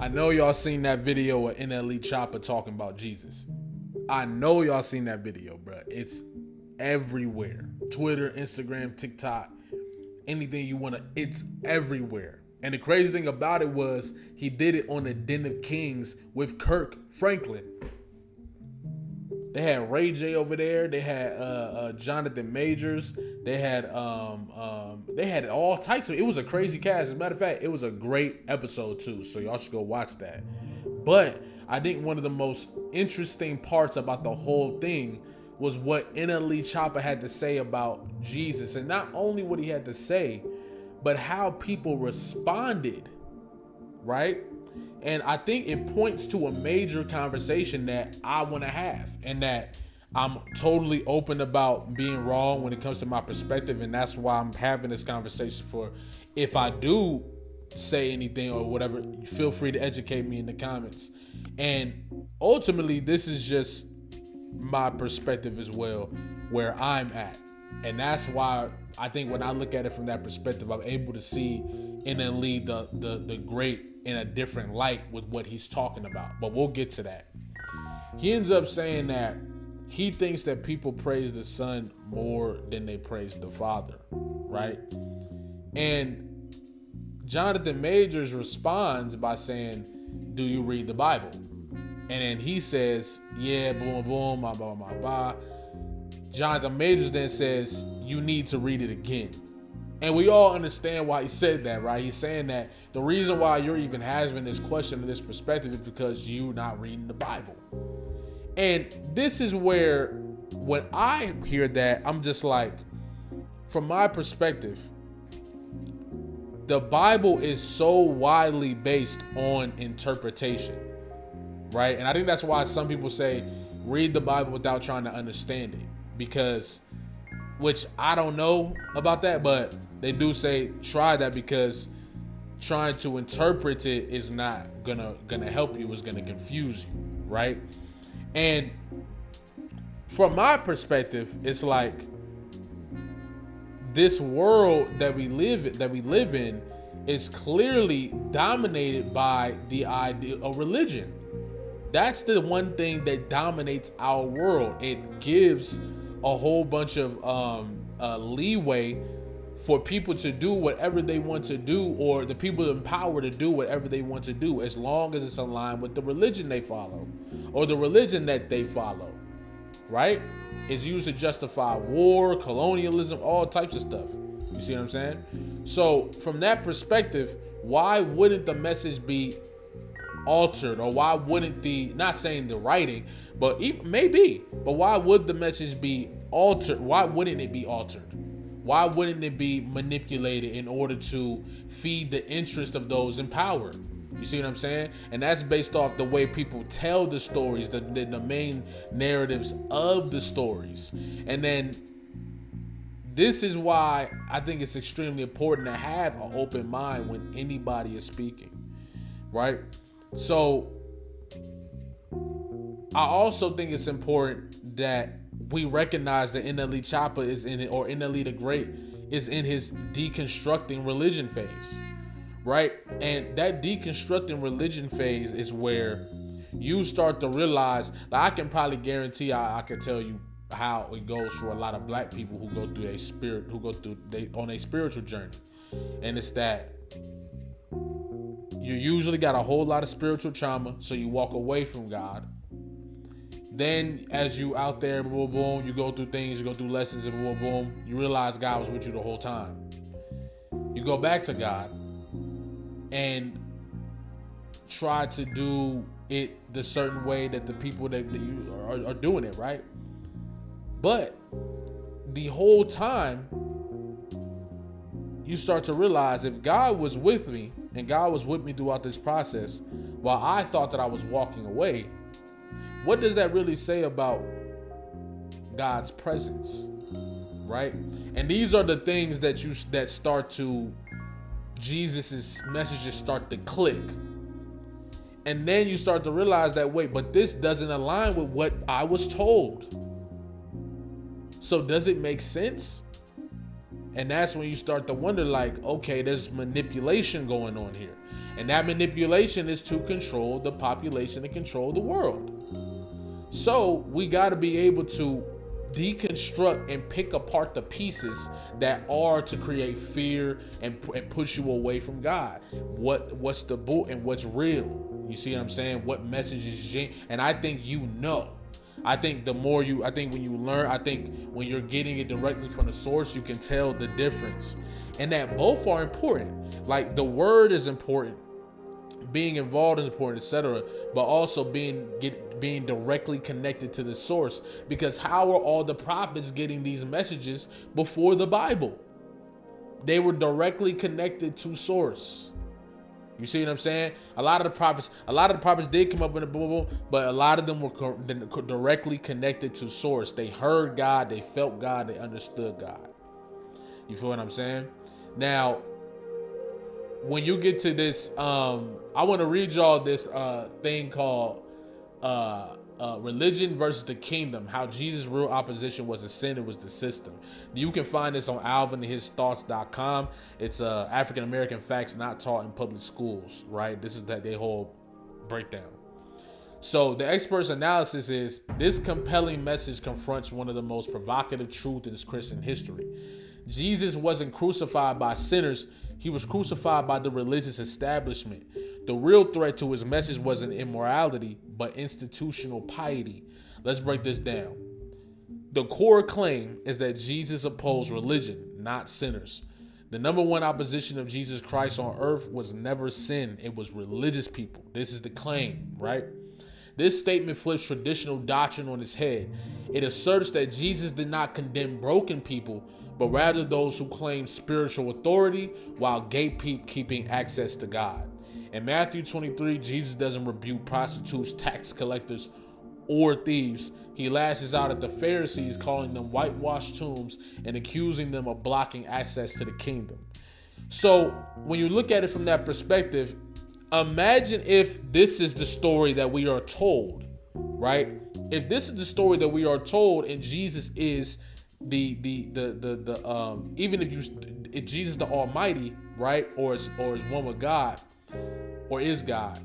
I know y'all seen that video of NLE Choppa talking about Jesus. I know y'all seen that video, bro. It's everywhere. Twitter, Instagram, TikTok, anything you want to, it's everywhere. And the crazy thing about it was he did it on the Den of Kings with Kirk Franklin. They had Ray J over there. They had Jonathan Majors. They had all types of. It was a crazy cast. As a matter of fact, it was a great episode too. So y'all should go watch that. But I think one of the most interesting parts about the whole thing was what NLE Choppa had to say about Jesus, and not only what he had to say, but how people responded. Right? And I think it points to a major conversation that I want to have, and that I'm totally open about being wrong when it comes to my perspective. And that's why I'm having this conversation. For if I do say anything or whatever, feel free to educate me in the comments. And ultimately, this is just my perspective as well, where I'm at. And that's why I think when I look at it from that perspective, I'm able to see NLE the great in a different light with what he's talking about. But we'll get to that. He ends up saying that he thinks that people praise the Son more than they praise the Father, right? And Jonathan Majors responds by saying, do you read the Bible? And then he says, yeah, boom, boom, blah, blah, blah, blah. Jonathan Majors then says, you need to read it again. And we all understand why he said that, right? He's saying that the reason why you're even having this question and this perspective is because you're not reading the Bible. And this is where, when I hear that, I'm just like, from my perspective, the Bible is so widely based on interpretation, right? And I think that's why some people say, read the Bible without trying to understand it. Because, which I don't know about that, but they do say try that, because trying to interpret it is not gonna help you. It's gonna confuse you, right? And from my perspective, it's like this world that we live in is clearly dominated by the idea of religion. That's the one thing that dominates our world. It gives a whole bunch of leeway for people to do whatever they want to do, or the people in power to do whatever they want to do, as long as it's aligned with the religion they follow, or the religion that they follow, right? It's used to justify war, colonialism, all types of stuff. You see what I'm saying? So from that perspective, why wouldn't the message be altered? Or why wouldn't not saying the writing, but maybe, but why would the message be altered? Why wouldn't it be altered? Why wouldn't it be manipulated in order to feed the interest of those in power? You see what I'm saying? And that's based off the way people tell the stories, the main narratives of the stories. And then this is why I think it's extremely important to have an open mind when anybody is speaking, right? So I also think it's important that we recognize that NLE Choppa is in it, or NLE the Great is in his deconstructing religion phase, right? And that deconstructing religion phase is where you start to realize, like, I can probably guarantee I can tell you how it goes for a lot of black people who go through on a spiritual journey. And it's that you usually got a whole lot of spiritual trauma, so you walk away from God. Then as you out there, boom, boom, you go through things, you go through lessons, and boom, boom, you realize God was with you the whole time. You go back to God and try to do it the certain way that the people that you are doing it, right? But the whole time, you start to realize, if God was with me, and God was with me throughout this process, while I thought that I was walking away, what does that really say about God's presence, right? And these are the things that start to, Jesus's messages start to click. And then you start to realize that, wait, but this doesn't align with what I was told. So does it make sense? And that's when you start to wonder, like, okay, there's manipulation going on here. And that manipulation is to control the population and control the world. So we got to be able to deconstruct and pick apart the pieces that are to create fear and push you away from God. What's the bull and what's real? You see what I'm saying? What message is genuine? And I think I think when you learn, I think when you're getting it directly from the source, you can tell the difference. And that both are important. Like the word is important, being involved is important, etc. But also being directly connected to the source. Because how are all the prophets getting these messages before the Bible? They were directly connected to source. You see what I'm saying? A lot of the prophets did come up in the Bible, but a lot of them were directly connected to source. They heard God, they felt God, they understood God. You feel what I'm saying? Now, when you get to this, I want to read y'all this thing called Religion versus the Kingdom, how Jesus' real opposition was a sin, it was the system. You can find this on alvinandhisthoughts.com. It's African American facts not taught in public schools, right? This is their whole breakdown. So the expert's analysis is, this compelling message confronts one of the most provocative truths in Christian history. Jesus wasn't crucified by sinners, he was crucified by the religious establishment. The real threat to his message wasn't immorality, but institutional piety. Let's break this down. The core claim is that Jesus opposed religion, not sinners. The number one opposition of Jesus Christ on earth was never sin, it was religious people. This is the claim, right? This statement flips traditional doctrine on its head. It asserts that Jesus did not condemn broken people, but rather those who claim spiritual authority while gatekeeping access to God. In Matthew 23, Jesus doesn't rebuke prostitutes, tax collectors, or thieves. He lashes out at the Pharisees, calling them whitewashed tombs and accusing them of blocking access to the kingdom. So when you look at it from that perspective, imagine if this is the story that we are told, right? If this is the story that we are told, and Jesus is even if Jesus the Almighty, right, or is one with God, or is God,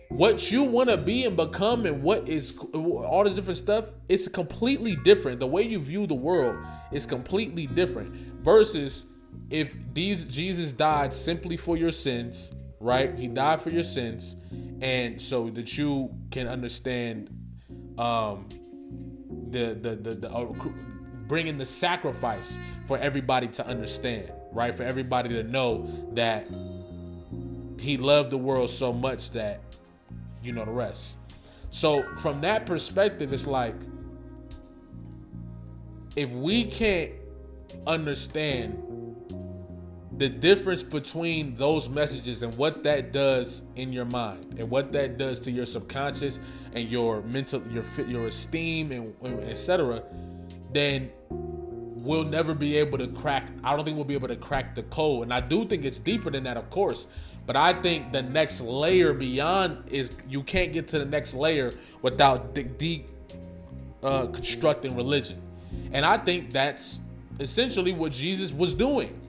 what you want to be and become, and what is all this different stuff, it's completely different. The way you view the world is completely different. Versus if Jesus died simply for your sins, right? He died for your sins, and so that you can understand bringing the sacrifice for everybody to understand, right? For everybody to know that he loved the world so much that, you know the rest. So from that perspective, it's like, if we can't understand the difference between those messages and what that does in your mind and what that does to your subconscious and your mental, your esteem and etc., then we'll never be able to crack. I don't think we'll be able to crack the code. And I do think it's deeper than that, of course. But I think the next layer beyond is, you can't get to the next layer without constructing religion. And I think that's essentially what Jesus was doing.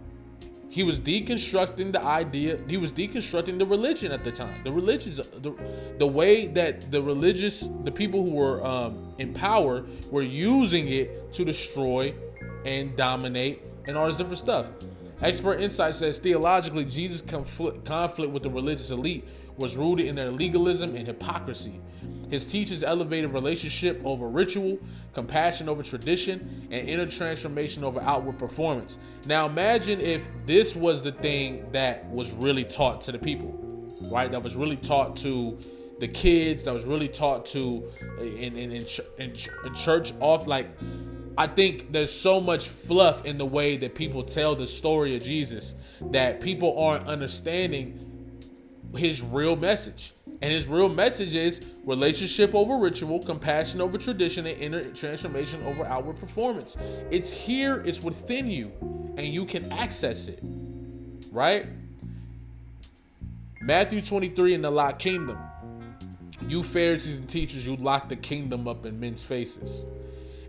He was deconstructing the idea. He was deconstructing the religion at the time. The religions, the way that the people who were in power were using it to destroy and dominate and all this different stuff. Expert Insight says, theologically, Jesus' conflict with the religious elite was rooted in their legalism and hypocrisy. His teachings elevated relationship over ritual, compassion over tradition, and inner transformation over outward performance. Now imagine if this was the thing that was really taught to the people, right? That was really taught to the kids, that was really taught to in church off. Like, I think there's so much fluff in the way that people tell the story of Jesus that people aren't understanding his real message. And his real message is relationship over ritual, compassion over tradition, and inner transformation over outward performance. It's here, it's within you, and you can access it, right? Matthew 23 in the locked kingdom. You Pharisees and teachers, you lock the kingdom up in men's faces.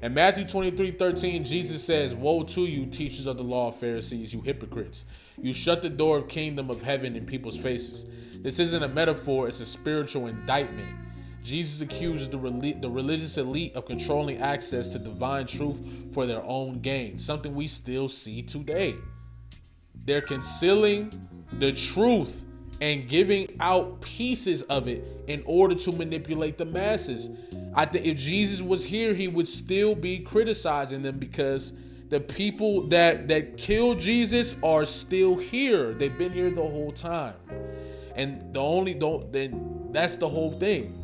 In Matthew 23:13, Jesus says, "Woe to you, teachers of the law, Pharisees, you hypocrites. You shut the door of kingdom of heaven in people's faces." This isn't a metaphor, it's a spiritual indictment. Jesus accuses the religious elite of controlling access to divine truth for their own gain, something we still see today. They're concealing the truth and giving out pieces of it in order to manipulate the masses. I think if Jesus was here, he would still be criticizing them because the people that killed Jesus are still here. They've been here the whole time. And then that's the whole thing.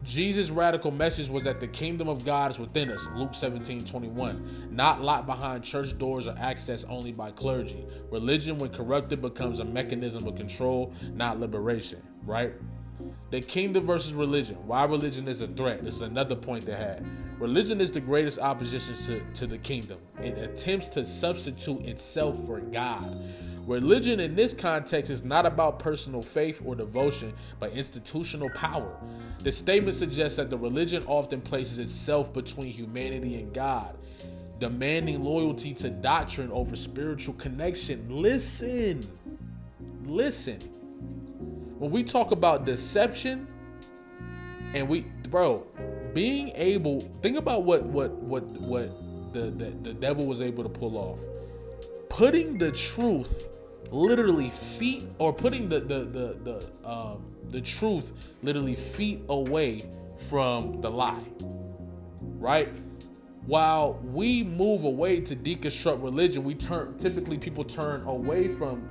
Jesus' radical message was that the kingdom of God is within us, Luke 17:21, not locked behind church doors or accessed only by clergy. Religion, when corrupted, becomes a mechanism of control, not liberation, right? The kingdom versus religion. Why religion is a threat? This is another point they had. Religion is the greatest opposition to the kingdom. It attempts to substitute itself for God. Religion in this context is not about personal faith or devotion, but institutional power. The statement suggests that the religion often places itself between humanity and God, demanding loyalty to doctrine over spiritual connection. Listen. When we talk about deception, and being able, think about what the devil was able to pull off. Putting the truth literally feet, or putting the truth literally feet away from the lie, right? While we move away to deconstruct religion, people turn away from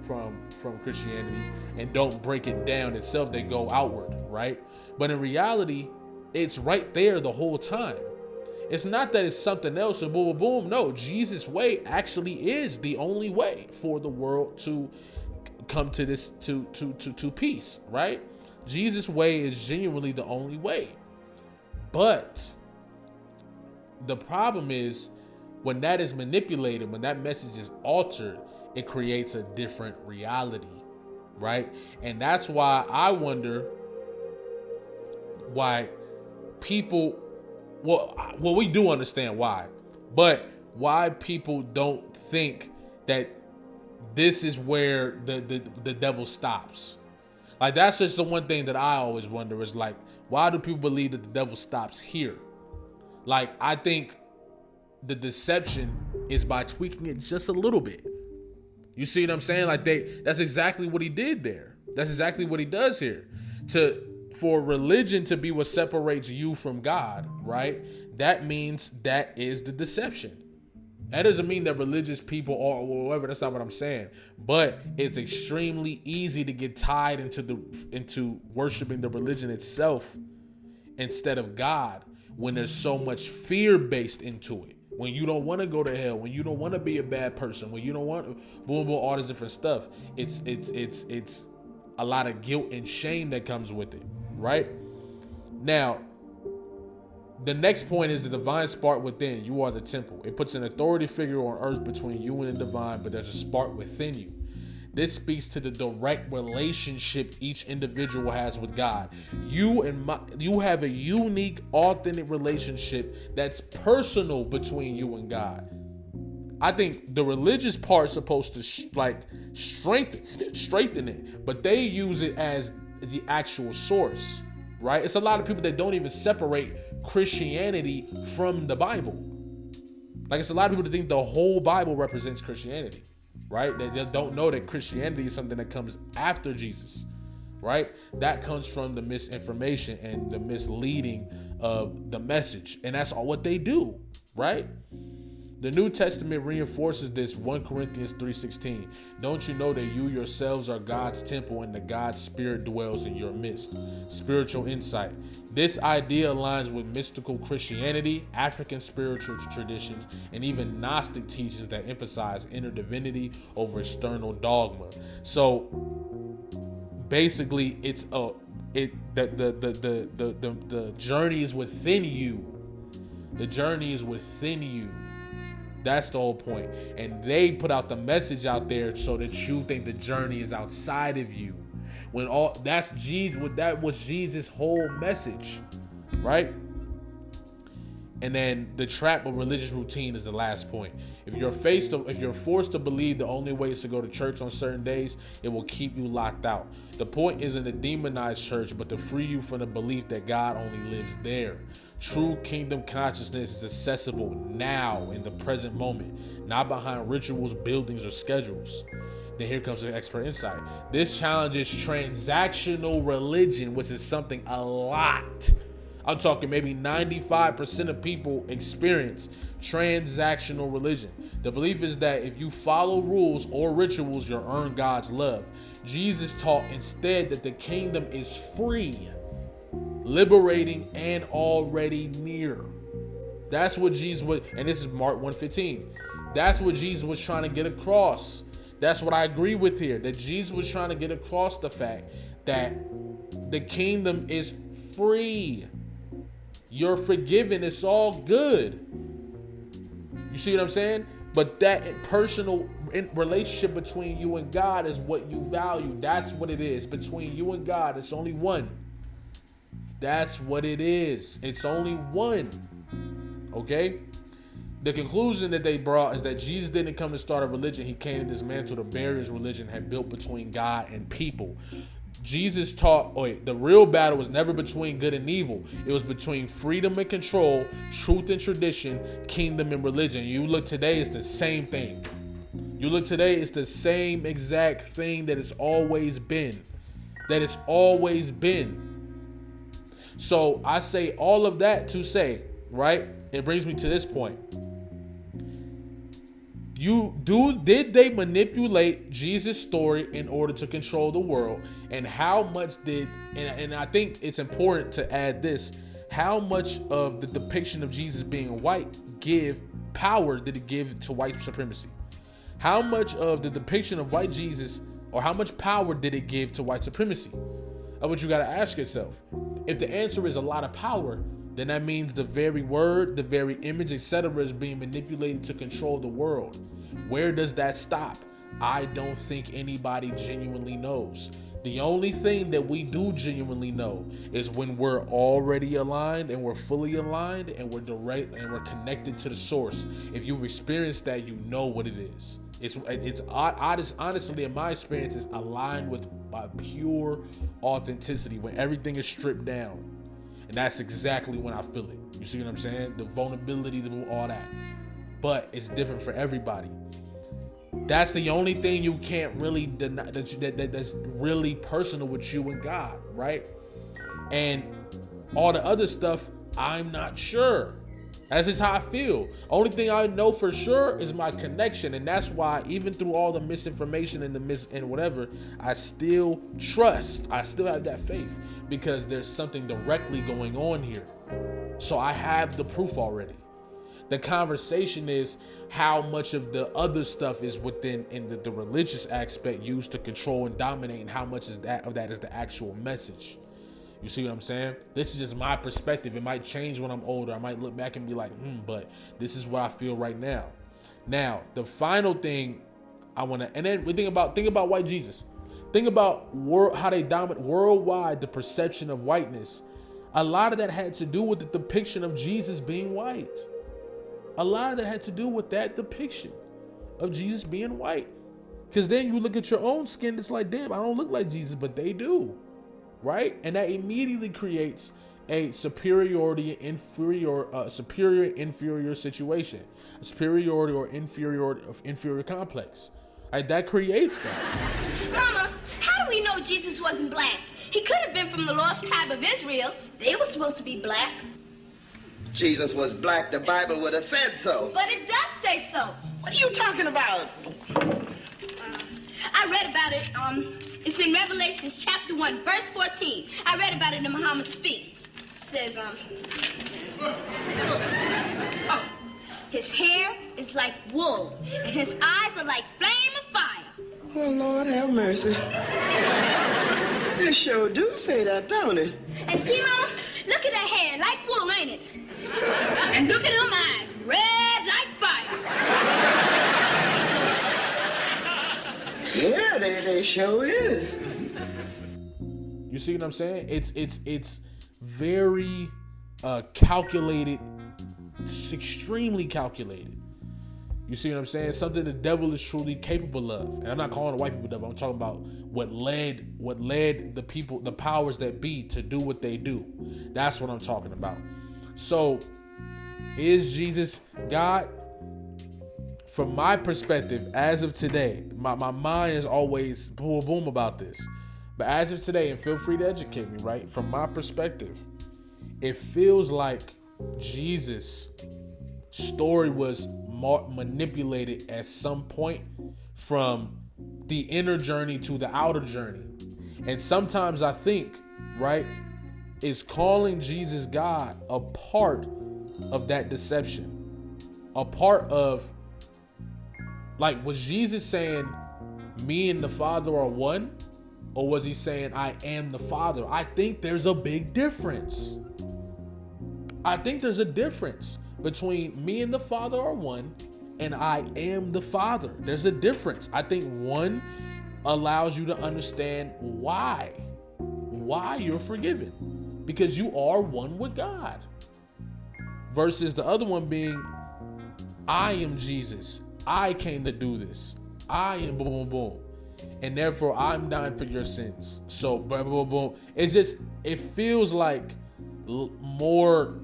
Christianity and don't break it down itself. They go outward, right? But in reality, it's right there the whole time. It's not that it's something else or boom, boom, boom. No, Jesus' way actually is the only way for the world to come to this, to peace, right? Jesus' way is genuinely the only way. But the problem is when that is manipulated, when that message is altered, it creates a different reality, right? And that's why I wonder why people, well, we do understand why, but why people don't think that this is where the devil stops. Like, that's just the one thing that I always wonder is, like, why do people believe that the devil stops here? Like, I think the deception is by tweaking it just a little bit. You see what I'm saying? Like, that's exactly what he did there. That's exactly what he does here. For religion to be what separates you from God, right? That means that is the deception. That doesn't mean that religious people are or whatever. That's not what I'm saying. But it's extremely easy to get tied into worshiping the religion itself instead of God, when there's so much fear based into it. When you don't want to go to hell, when you don't want to be a bad person, when you don't want boom, all this different stuff. It's a lot of guilt and shame that comes with it, right? Now, the next point is the divine spark within. You are the temple. It puts an authority figure on earth between you and the divine, but there's a spark within you. This speaks to the direct relationship each individual has with God. You have a unique, authentic relationship that's personal between you and God. I think the religious part is supposed to strengthen it, but they use it as the actual source, right? It's a lot of people that don't even separate Christianity from the Bible. Like, it's a lot of people that think the whole Bible represents Christianity, right? They don't know that Christianity is something that comes after Jesus, right? That comes from the misinformation and the misleading of the message. And that's all what they do, right? The New Testament reinforces this. 1 Corinthians 3:16. Don't you know that you yourselves are God's temple and that God's Spirit dwells in your midst? Spiritual insight. This idea aligns with mystical Christianity, African spiritual traditions, and even Gnostic teachings that emphasize inner divinity over external dogma. So basically, the journey is within you. The journey is within you. That's the whole point. And they put out the message out there so that you think the journey is outside of you. When that was Jesus' whole message, right? And then the trap of religious routine is the last point. If you're forced to believe the only way is to go to church on certain days, it will keep you locked out. The point isn't to demonize church, but to free you from the belief that God only lives there. True kingdom consciousness is accessible now in the present moment, not behind rituals, buildings, or schedules. Then here comes the expert insight. This challenges transactional religion, which is something a lot. I'm talking maybe 95% of people experience transactional religion. The belief is that if you follow rules or rituals, you'll earn God's love. Jesus taught instead that the kingdom is free, liberating, and already near. That's what Jesus was, and this is Mark 1:15. That's what Jesus was trying to get across. That's what I agree with here, that Jesus was trying to get across the fact that the kingdom is free. You're forgiven. It's all good. You see what I'm saying? But that personal relationship between you and God is what you value. That's what it is. Between you and God, it's only one. That's what it is. It's only one. Okay? The conclusion that they brought is that Jesus didn't come to start a religion. He came to dismantle the barriers religion had built between God and people. Jesus taught, the real battle was never between good and evil. It was between freedom and control, truth and tradition, kingdom and religion. You look today, it's the same thing. You look today, it's the same exact thing that it's always been. So I say all of that to say, right? It brings me to this point. Did they manipulate Jesus' story in order to control the world? And how much and I think it's important to add this, how much of the depiction of Jesus being white power did it give to white supremacy? How much of the depiction of white Jesus, or how much power did it give to white supremacy? That's what you got to ask yourself. If the answer is a lot of power, then that means the very word, the very image, etc. is being manipulated to control the world. Where does that stop? I don't think anybody genuinely knows. The only thing that we do genuinely know is when we're already aligned and we're fully aligned and we're direct and we're connected to the source. If you've experienced that, you know what it is. It's honestly, in my experience, it's aligned with pure authenticity when everything is stripped down. And that's exactly when I feel it. You see what I'm saying? The vulnerability, all that. But it's different for everybody. That's the only thing you can't really deny, that's really personal with you and God, right? And all the other stuff, I'm not sure. That's just how I feel. Only thing I know for sure is my connection, and that's why even through all the misinformation and whatever, I still trust. I still have that faith because there's something directly going on here. So I have the proof already. The conversation is how much of the other stuff is within in the religious aspect used to control and dominate, and how much is that is the actual message. You see what I'm saying? This is just my perspective. It might change when I'm older. I might look back and be like, but this is what I feel right now. Now, the final thing I want to, and then we think about white Jesus. Think about how they dominate worldwide, the perception of whiteness. A lot of that had to do with the depiction of Jesus being white. A lot of that had to do with that depiction of Jesus being white. Because then you look at your own skin, it's like, damn, I don't look like Jesus, but they do. Right? And that immediately creates a superior inferior situation, a superiority or inferior complex. Right? That creates that. Mama, how do we know Jesus wasn't black? He could have been from the lost tribe of Israel. They were supposed to be black. Jesus was black, the Bible would have said so. But it does say so. What are you talking about? I read about it. It's in Revelation chapter 1, verse 14. I read about it in Muhammad Speaks. It says, his hair is like wool, and his eyes are like flame of fire. Well, Lord have mercy. It sure do say that, don't it? And see, Mama, look at that hair, like wool, ain't it? And look at them eyes, red like fire. Yeah, they sure is. You see what I'm saying? It's very calculated It's extremely calculated. You see what I'm saying? Something the devil is truly capable of. And I'm not calling the white people devil. I'm talking about what led the people, the powers that be, to do what they do. That's what I'm talking about. So, is Jesus God? From my perspective, as of today, my mind is always boom, boom about this. But as of today, and feel free to educate me, right? From my perspective, it feels like Jesus' story was manipulated at some point from the inner journey to the outer journey. And sometimes I think, right, is calling Jesus God a part of that deception. A part of, like, was Jesus saying me and the Father are one? Or was he saying I am the Father? I think there's a big difference. I think there's a difference between me and the Father are one and I am the Father. There's a difference. I think one allows you to understand why you're forgiven, because you are one with God, versus the other one being I am Jesus. I came to do this. I am boom, boom, boom. And therefore I'm dying for your sins. So boom, boom, boom. It's just, it feels like more,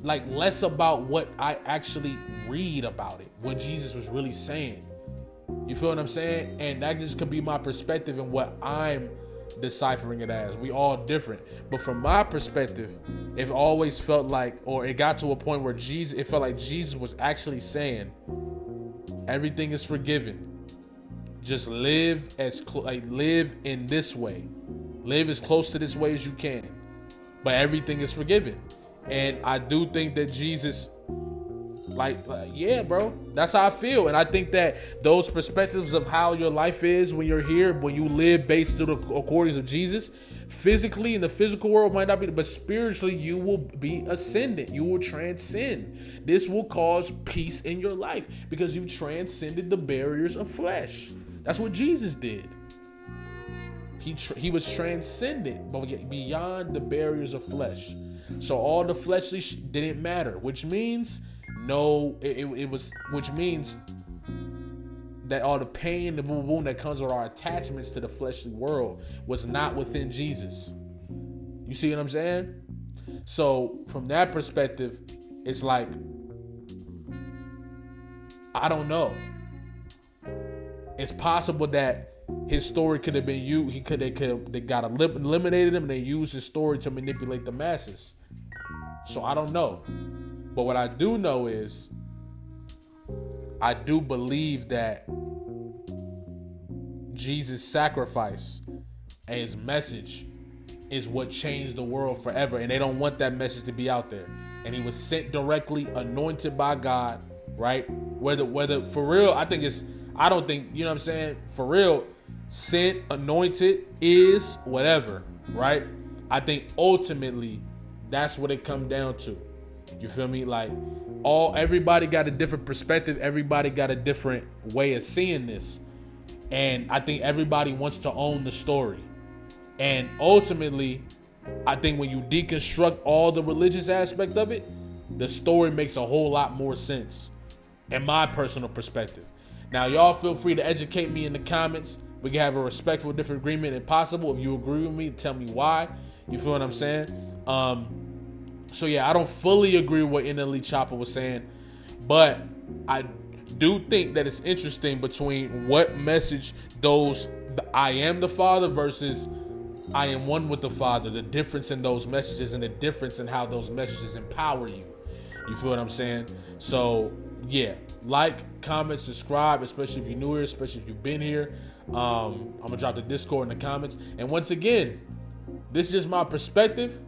like less about what I actually read about it, what Jesus was really saying. You feel what I'm saying? And that just could be my perspective and what I'm deciphering it as. We all different. But from my perspective, it always felt like, or it got to a point where it felt like Jesus was actually saying, everything is forgiven. Just live live in this way. Live as close to this way as you can. But everything is forgiven. And I do think that Jesus, yeah, bro, that's how I feel. And I think that those perspectives of how your life is when you're here, when you live based through the accordance of Jesus, physically in the physical world might not be, but spiritually you will be ascendant. You will transcend. This will cause peace in your life because you've transcended the barriers of flesh. That's what Jesus did. He was transcendent, but beyond the barriers of flesh. So all the fleshly didn't matter, which means which means that all the pain, the boom boom that comes with our attachments to the fleshly world was not within Jesus. You see what I'm saying? So from that perspective, it's like, I don't know. It's possible that his story could have been used. They got eliminated him and they used his story to manipulate the masses. So I don't know. But what I do know is, I do believe that Jesus' sacrifice and his message is what changed the world forever. And they don't want that message to be out there. And he was sent directly, anointed by God, right? Whether for real, I don't think, you know what I'm saying? For real, sent, anointed is whatever, right? I think ultimately that's what it comes down to. You feel me? Like, everybody got a different perspective. Everybody got a different way of seeing this. And I think everybody wants to own the story. And ultimately, I think when you deconstruct all the religious aspect of it, the story makes a whole lot more sense, in my personal perspective. Now, y'all feel free to educate me in the comments. We can have a respectful disagreement if possible. If you agree with me, tell me why. You feel what I'm saying? So yeah, I don't fully agree with what NLE Choppa was saying, but I do think that it's interesting between what message I am the Father versus I am one with the Father, the difference in those messages and the difference in how those messages empower you. You feel what I'm saying? So yeah, like, comment, subscribe, especially if you're new here, especially if you've been here. I'm gonna drop the Discord in the comments. And once again, this is just my perspective.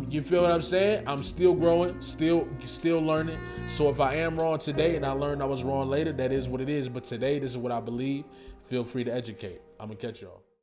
You feel what I'm saying? I'm still growing, still learning. So if I am wrong today and I learned I was wrong later, that is what it is. But today, this is what I believe. Feel free to educate. I'm gonna catch y'all.